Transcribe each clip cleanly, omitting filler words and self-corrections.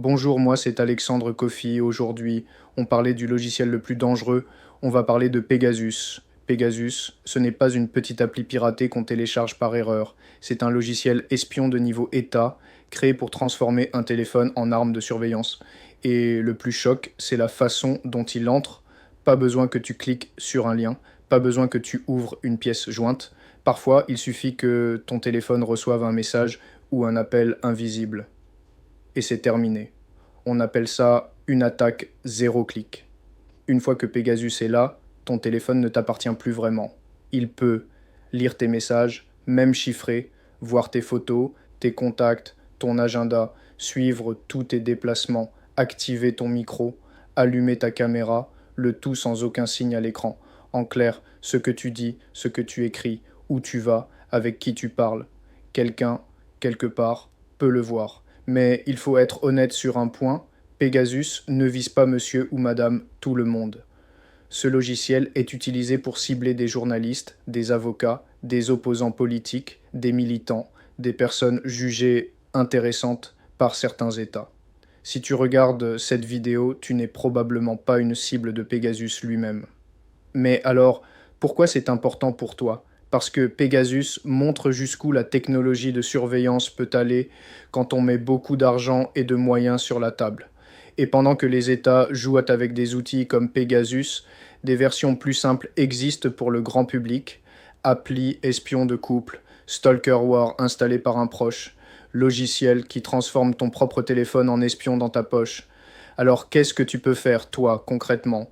Bonjour, moi c'est Alexandre Kofi. Aujourd'hui, on parlait du logiciel le plus dangereux. On va parler de Pegasus. Pegasus, ce n'est pas une petite appli piratée qu'on télécharge par erreur. C'est un logiciel espion de niveau État, créé pour transformer un téléphone en arme de surveillance. Et le plus choc, c'est la façon dont il entre. Pas besoin que tu cliques sur un lien, pas besoin que tu ouvres une pièce jointe. Parfois, il suffit que ton téléphone reçoive un message ou un appel invisible. Et c'est terminé. On appelle ça une attaque zéro clic. Une fois que Pegasus est là, ton téléphone ne t'appartient plus vraiment. Il peut lire tes messages, même chiffrés, voir tes photos, tes contacts, ton agenda, suivre tous tes déplacements, activer ton micro, allumer ta caméra, le tout sans aucun signe à l'écran. En clair, ce que tu dis, ce que tu écris, où tu vas, avec qui tu parles. Quelqu'un, quelque part, peut le voir. Mais il faut être honnête sur un point, Pegasus ne vise pas monsieur ou madame tout le monde. Ce logiciel est utilisé pour cibler des journalistes, des avocats, des opposants politiques, des militants, des personnes jugées intéressantes par certains États. Si tu regardes cette vidéo, tu n'es probablement pas une cible de Pegasus lui-même. Mais alors, pourquoi c'est important pour toi? Parce que Pegasus montre jusqu'où la technologie de surveillance peut aller quand on met beaucoup d'argent et de moyens sur la table. Et pendant que les États jouent avec des outils comme Pegasus, des versions plus simples existent pour le grand public. Appli espion de couple, Stalker War installé par un proche, logiciel qui transforme ton propre téléphone en espion dans ta poche. Alors qu'est-ce que tu peux faire, toi, concrètement?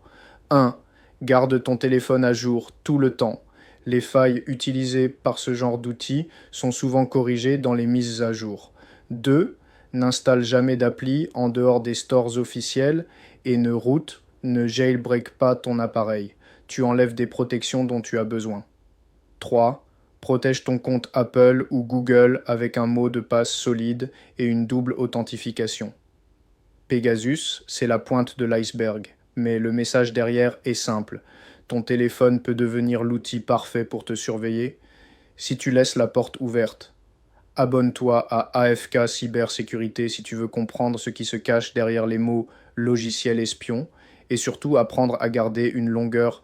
1. Garde ton téléphone à jour tout le temps. Les failles utilisées par ce genre d'outils sont souvent corrigées dans les mises à jour. 2. N'installe jamais d'appli en dehors des stores officiels et ne jailbreak pas ton appareil. Tu enlèves des protections dont tu as besoin. 3. Protège ton compte Apple ou Google avec un mot de passe solide et une double authentification. Pegasus, c'est la pointe de l'iceberg, mais le message derrière est simple. Ton téléphone peut devenir l'outil parfait pour te surveiller si tu laisses la porte ouverte. Abonne-toi à AFK Cybersécurité si tu veux comprendre ce qui se cache derrière les mots logiciel espion et surtout apprendre à garder une longueur